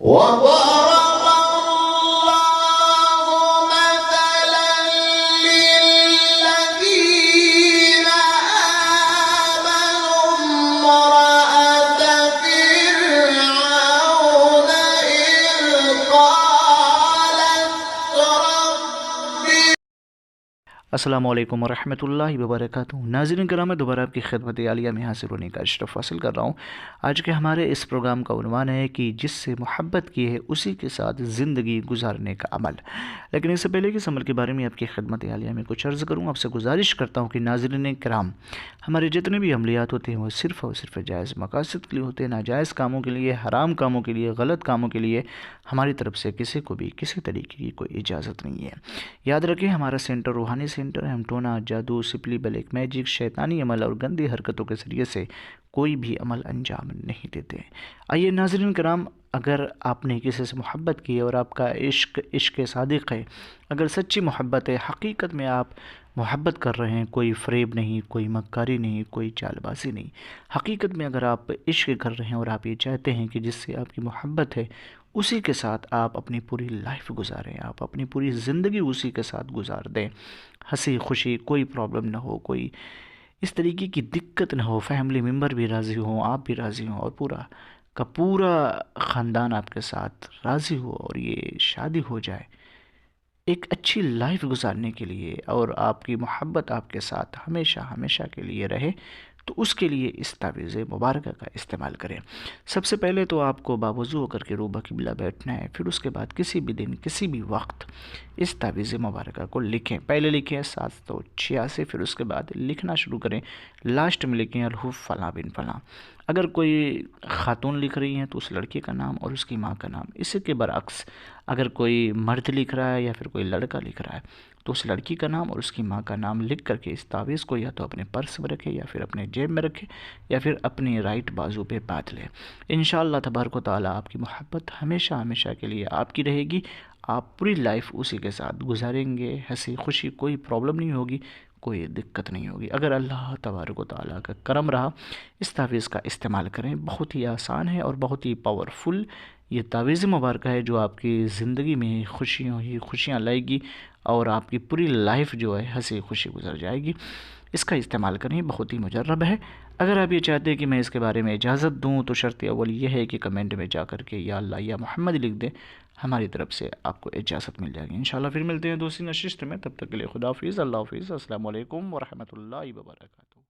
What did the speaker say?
وضرب الله مثلا للذين آمنوا امرأة فرعون إذ قالت رب السلام علیکم ورحمۃ اللہ وبرکاتہ۔ ناظرین کرام، میں دوبارہ آپ کی خدمت عالیہ میں حاضر ہونے کا اشرف حاصل کر رہا ہوں۔ آج کے ہمارے اس پروگرام کا عنوان ہے کہ جس سے محبت کی ہے اسی کے ساتھ زندگی گزارنے کا عمل۔ لیکن اس سے پہلے کہ اس عمل کے بارے میں آپ کی خدمت عالیہ میں کچھ عرض کروں، آپ سے گزارش کرتا ہوں کہ ناظرین کرام، ہمارے جتنے بھی عملیات ہوتے ہیں وہ صرف اور صرف جائز مقاصد کے لیے ہوتے ہیں، ناجائز کاموں کے لیے، حرام کاموں کے لیے، غلط کاموں کے لیے ہماری طرف سے کسی کو بھی کسی طریقے کی کوئی اجازت نہیں ہے۔ یاد رکھیں، ہمارا سینٹر روحانی سینٹر ہے۔ ہم ٹونا، جادو، سپلی، بلیک میجک، شیطانی عمل اور گندی حرکتوں کے ذریعے سے کوئی بھی عمل انجام نہیں دیتے۔ آئیے ناظرین کرام، اگر آپ نے کسی سے محبت کی ہے اور آپ کا عشق صادق ہے، اگر سچی محبت ہے، حقیقت میں آپ محبت کر رہے ہیں، کوئی فریب نہیں، کوئی مکاری نہیں، کوئی چال بازی نہیں، حقیقت میں اگر آپ عشق کر رہے ہیں اور آپ یہ چاہتے ہیں کہ جس سے آپ کی محبت ہے اسی کے ساتھ آپ اپنی پوری لائف گزاریں، آپ اپنی پوری زندگی اسی کے ساتھ گزار دیں، ہنسی خوشی، کوئی پرابلم نہ ہو، کوئی اس طریقے کی دقت نہ ہو، فیملی ممبر بھی راضی ہوں، آپ بھی راضی ہوں، اور پورا کا پورا خاندان آپ کے ساتھ راضی ہو اور یہ شادی ہو جائے ایک اچھی لائف گزارنے کے لیے، اور آپ کی محبت آپ کے ساتھ ہمیشہ ہمیشہ کے لیے رہے، تو اس کے لیے اس تعویذ مبارکہ کا استعمال کریں۔ سب سے پہلے تو آپ کو باوضو ہو کر کے روبہ قبلہ بیٹھنا ہے، پھر اس کے بعد کسی بھی دن کسی بھی وقت اس تعویذ مبارکہ کو لکھیں۔ پہلے لکھیں 786، پھر اس کے بعد لکھنا شروع کریں، لاسٹ میں لکھیں الحف فلاں بن فلاں۔ اگر کوئی خاتون لکھ رہی ہیں تو اس لڑکی کا نام اور اس کی ماں کا نام، اسی کے برعکس اگر کوئی مرد لکھ رہا ہے یا پھر کوئی لڑکا لکھ رہا ہے تو اس لڑکی کا نام اور اس کی ماں کا نام لکھ کر کے اس تعویذ کو یا تو اپنے پرس میں رکھے یا پھر اپنے جیب میں رکھے یا پھر اپنی رائٹ بازو پہ باندھ لے۔ انشاءاللہ تبارک و تعالیٰ آپ کی محبت ہمیشہ ہمیشہ کے لیے آپ کی رہے گی، آپ پوری لائف اسی کے ساتھ گزاریں گے، ہنسی خوشی، کوئی پرابلم نہیں ہوگی، کوئی دقت نہیں ہوگی۔ اگر اللہ تبارک و تعالیٰ کا کرم رہا، اس تعویذ کا استعمال کریں، بہت ہی آسان ہے اور بہت ہی پاورفل یہ تعویذ مبارکہ ہے جو آپ کی زندگی میں خوشیوں ہی خوشیاں لائے گی اور آپ کی پوری لائف جو ہے ہنسی خوشی گزر جائے گی۔ اس کا استعمال کریں، بہت ہی مجرب ہے۔ اگر آپ یہ چاہتے ہیں کہ میں اس کے بارے میں اجازت دوں تو شرط اول یہ ہے کہ کمنٹ میں جا کر کے یا اللہ یا محمد لکھ دیں، ہماری طرف سے آپ کو اجازت مل جائے گی۔ انشاءاللہ پھر ملتے ہیں دوسری نشست میں، تب تک کے لیے خدا حافظ، اللہ حافظ، السلام علیکم ورحمۃ اللہ وبرکاتہ۔